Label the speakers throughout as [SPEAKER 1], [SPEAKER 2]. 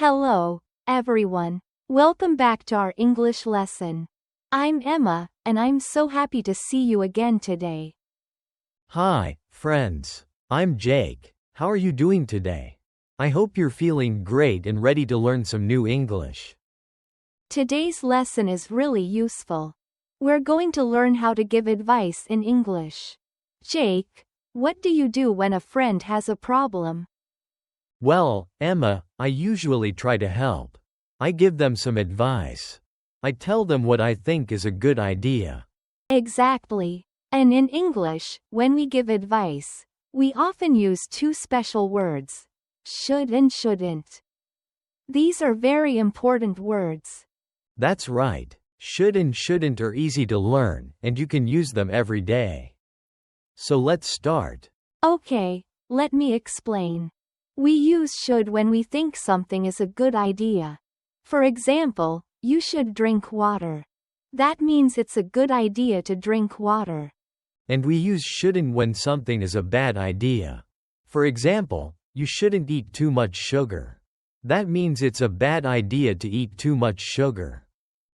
[SPEAKER 1] Hello, everyone. Welcome back to our English lesson. I'm Emma, and I'm so happy to see you again today.
[SPEAKER 2] Hi, friends. I'm Jake. How are you doing today? I hope you're feeling great and ready to learn some new English.
[SPEAKER 1] Today's lesson is really useful. We're going to learn how to give advice in English. Jake, what do you do when a friend has a problem?
[SPEAKER 2] Well, Emma, I usually try to help. I give them some advice. I tell them what I think is a good idea.
[SPEAKER 1] Exactly. And in English, when we give advice, we often use two special words, should and shouldn't. These are very important words.
[SPEAKER 2] That's right. Should and shouldn't are easy to learn, and you can use them every day. So let's start.
[SPEAKER 1] Okay, let me explain. We use should when we think something is a good idea. For example, you should drink water. That means it's a good idea to drink water.
[SPEAKER 2] And we use shouldn't when something is a bad idea. For example, you shouldn't eat too much sugar. That means it's a bad idea to eat too much sugar.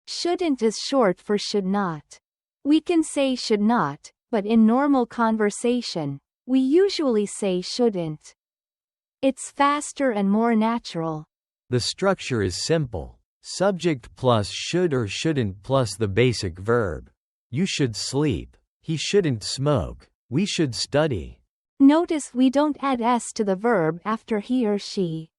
[SPEAKER 1] Shouldn't is short for should not. We can say should not, but in normal conversation, we usually say shouldn't. It's faster and more natural.
[SPEAKER 2] The structure is simple. Subject plus should or shouldn't plus the basic verb. You should sleep. He shouldn't smoke. We should study.
[SPEAKER 1] Notice we don't add s to the verb after he or she.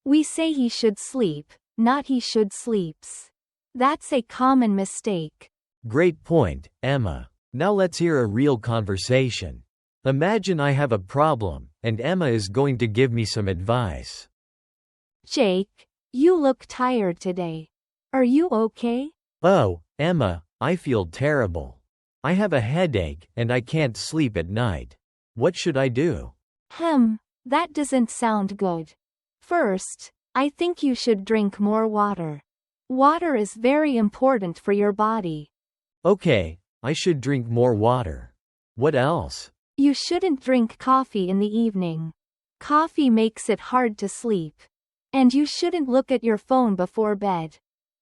[SPEAKER 1] We say he should sleep, not he should sleeps. That's a common mistake.
[SPEAKER 2] Great point, Emma. Now let's hear a real conversation. Imagine I have a problem, and Emma is going to give me some advice.
[SPEAKER 1] Jake, you look tired today. Are you okay?
[SPEAKER 2] Oh, Emma, I feel terrible. I have a headache, and I can't sleep at night. What should I do?
[SPEAKER 1] That doesn't sound good. First, I think you should drink more water. Water is very important for your body.
[SPEAKER 2] Okay, I should drink more water. What else?
[SPEAKER 1] You shouldn't drink coffee in the evening. Coffee makes it hard to sleep. And you shouldn't look at your phone before bed.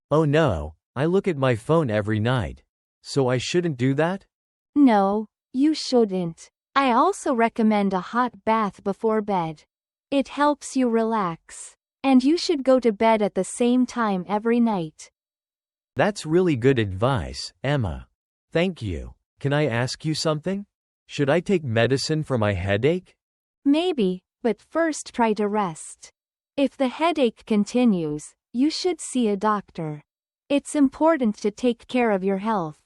[SPEAKER 2] Oh no, I look at my phone every night. So I shouldn't do that?
[SPEAKER 1] No, you shouldn't. I also recommend a hot bath before bed. It helps you relax. And you should go to bed at the same time every night.
[SPEAKER 2] That's really good advice, Emma. Thank you. Can I ask you something? Should I take medicine for my headache?
[SPEAKER 1] Maybe, but first try to rest. If the headache continues, you should see a doctor. It's important to take care of your health.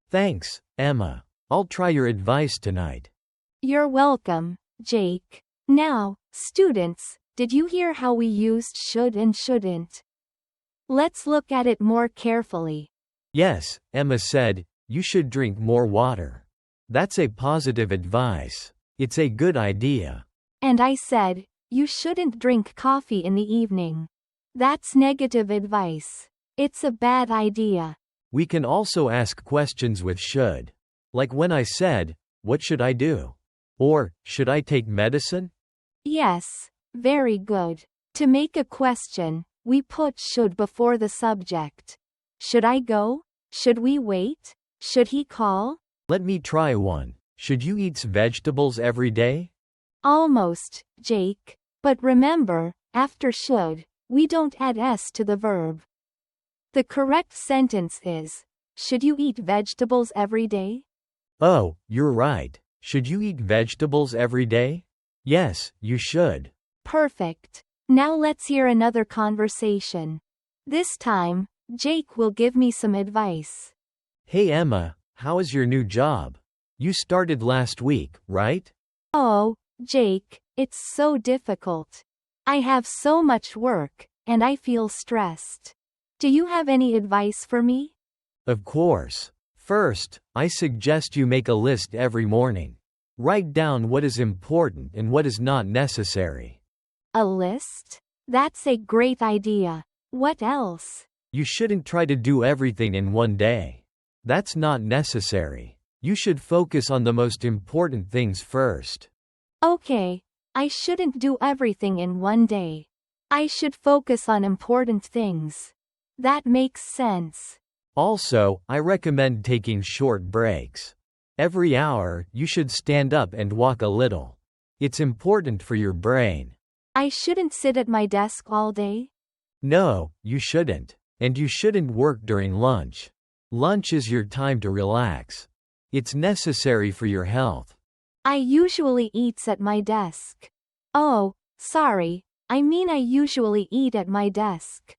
[SPEAKER 2] Thanks, Emma. I'll try your advice tonight.
[SPEAKER 1] You're welcome, Jake. Now, students, did you hear how we used should and shouldn't? Let's look at it more carefully.
[SPEAKER 2] Yes, Emma said, you should drink more water. That's a positive advice. It's a good idea.
[SPEAKER 1] And I said, you shouldn't drink coffee in the evening. That's negative advice. It's a bad idea.
[SPEAKER 2] We can also ask questions with should. Like when I said, what should I do? Or, should I take medicine?
[SPEAKER 1] Yes, very good. To make a question, we put should before the subject. Should I go? Should we wait? Should he call?
[SPEAKER 2] Let me try one. Should you eat vegetables every day?
[SPEAKER 1] Almost, Jake. But remember, after should, we don't add s to the verb. The correct sentence is, should you eat vegetables every day?
[SPEAKER 2] Oh, you're right. Should you eat vegetables every day? Yes, you should.
[SPEAKER 1] Perfect. Now let's hear another conversation. This time, Jake will give me some advice.
[SPEAKER 2] Hey Emma, how is your new job? You started last week, right?
[SPEAKER 1] Oh, Jake, it's so difficult. I have so much work, and I feel stressed. Do you have any advice for me?
[SPEAKER 2] Of course. First, I suggest you make a list every morning. Write down what is important and what is not necessary.
[SPEAKER 1] A list? That's a great idea. What else?
[SPEAKER 2] You shouldn't try to do everything in one day. That's not necessary. You should focus on the most important things first.
[SPEAKER 1] Okay, I shouldn't do everything in one day. I should focus on important things. That makes sense.
[SPEAKER 2] Also, I recommend taking short breaks. Every hour, you should stand up and walk a little. It's important for your brain.
[SPEAKER 1] I shouldn't sit at my desk all day.
[SPEAKER 2] No, you shouldn't. And you shouldn't work during lunch. Lunch is your time to relax. It's necessary for your health.
[SPEAKER 1] I usually eat at my desk. Oh, sorry, I mean I usually eat at my desk.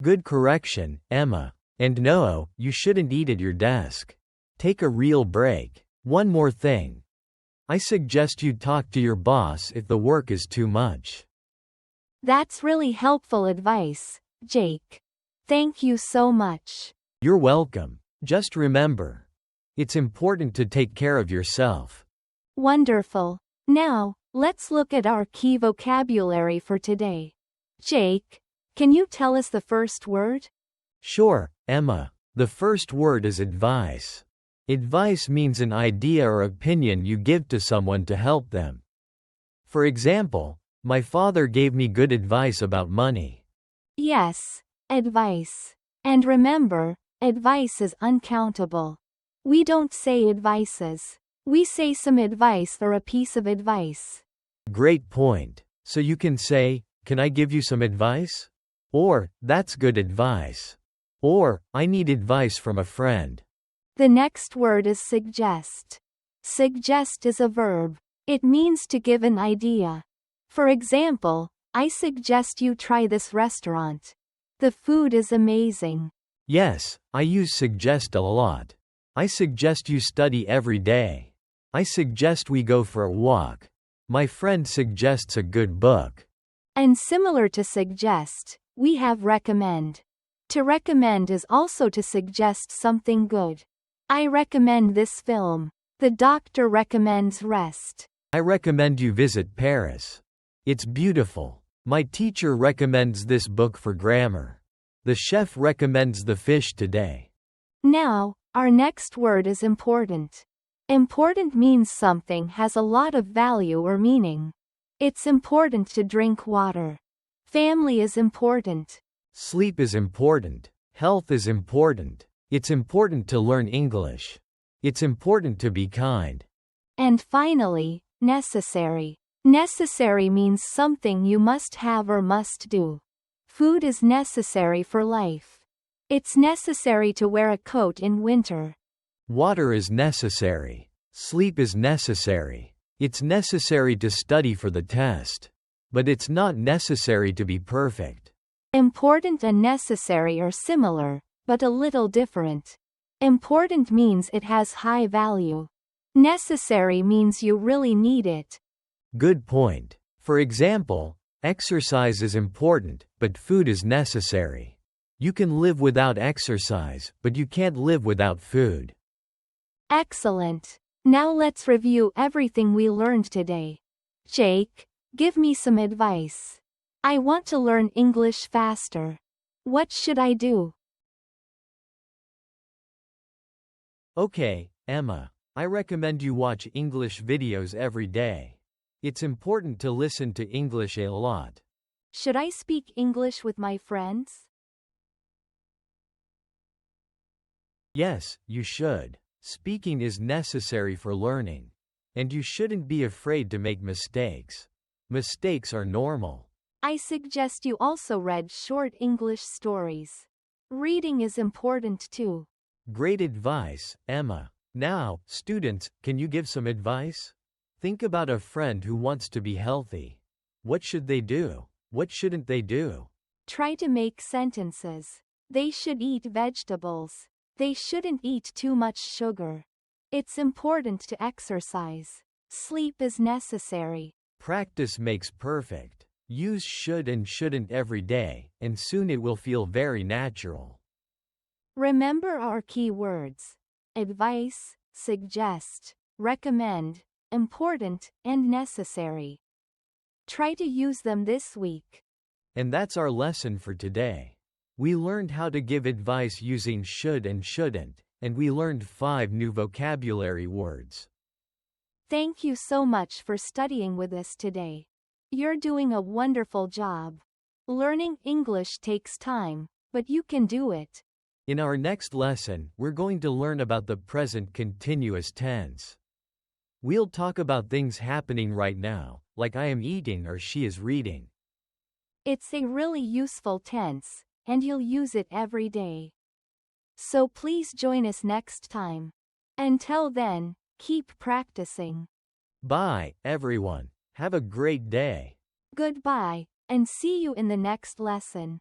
[SPEAKER 2] Good correction, Emma. And no, you shouldn't eat at your desk. Take a real break. One more thing. I suggest you talk to your boss if the work is too much.
[SPEAKER 1] That's really helpful advice, Jake. Thank you so much.
[SPEAKER 2] You're welcome. Just remember, it's important to take care of yourself.
[SPEAKER 1] Wonderful. Now, let's look at our key vocabulary for today. Jake, can you tell us the first word?
[SPEAKER 2] Sure, Emma. The first word is advice. Advice means an idea or opinion you give to someone to help them. For example, my father gave me good advice about money.
[SPEAKER 1] Yes, advice. And remember, advice is uncountable. We don't say advices. We say some advice or a piece of advice.
[SPEAKER 2] Great point. So you can say, "Can I give you some advice?" Or, "That's good advice." Or, "I need advice from a friend."
[SPEAKER 1] The next word is suggest. Suggest is a verb. It means to give an idea. For example, I suggest you try this restaurant. The food is amazing.
[SPEAKER 2] Yes, I use suggest a lot. I suggest you study every day. I suggest we go for a walk. My friend suggests a good book.
[SPEAKER 1] And similar to suggest, we have recommend. To recommend is also to suggest something good. I recommend this film. The doctor recommends rest.
[SPEAKER 2] I recommend you visit Paris. It's beautiful. My teacher recommends this book for grammar. The chef recommends the fish today.
[SPEAKER 1] Now, our next word is important. Important means something has a lot of value or meaning. It's important to drink water. Family is important.
[SPEAKER 2] Sleep is important. Health is important. It's important to learn English. It's important to be kind.
[SPEAKER 1] And finally, necessary. Necessary means something you must have or must do. Food is necessary for life. It's necessary to wear a coat in winter.
[SPEAKER 2] Water is necessary. Sleep is necessary. It's necessary to study for the test. But it's not necessary to be perfect.
[SPEAKER 1] Important and necessary are similar, but a little different. Important means it has high value. Necessary means you really need it.
[SPEAKER 2] Good point. For example, exercise is important, but food is necessary. You can live without exercise, but you can't live without food.
[SPEAKER 1] Excellent. Now let's review everything we learned today. Jake, give me some advice. I want to learn English faster. What should I do?
[SPEAKER 2] Okay, Emma. I recommend you watch English videos every day. It's important to listen to English a lot.
[SPEAKER 1] Should I speak English with my friends?
[SPEAKER 2] Yes, you should. Speaking is necessary for learning. And you shouldn't be afraid to make mistakes. Mistakes are normal.
[SPEAKER 1] I suggest you also read short English stories. Reading is important too.
[SPEAKER 2] Great advice, Emma. Now, students, can you give some advice? Think about a friend who wants to be healthy. What should they do? What shouldn't they do?
[SPEAKER 1] Try to make sentences. They should eat vegetables. They shouldn't eat too much sugar. It's important to exercise. Sleep is necessary.
[SPEAKER 2] Practice makes perfect. Use should and shouldn't every day, and soon it will feel very natural.
[SPEAKER 1] Remember our key words: advice, suggest, recommend, important, and necessary. Try to use them this week.
[SPEAKER 2] And that's our lesson for today. We learned how to give advice using should and shouldn't, and we learned 5 new vocabulary words.
[SPEAKER 1] Thank you so much for studying with us today. You're doing a wonderful job. Learning English takes time, but you can do it.
[SPEAKER 2] In our next lesson, we're going to learn about the present continuous tense. We'll talk about things happening right now, like I am eating or she is reading.
[SPEAKER 1] It's a really useful tense, and you'll use it every day. So please join us next time. Until then, keep practicing.
[SPEAKER 2] Bye, everyone. Have a great day.
[SPEAKER 1] Goodbye, and see you in the next lesson.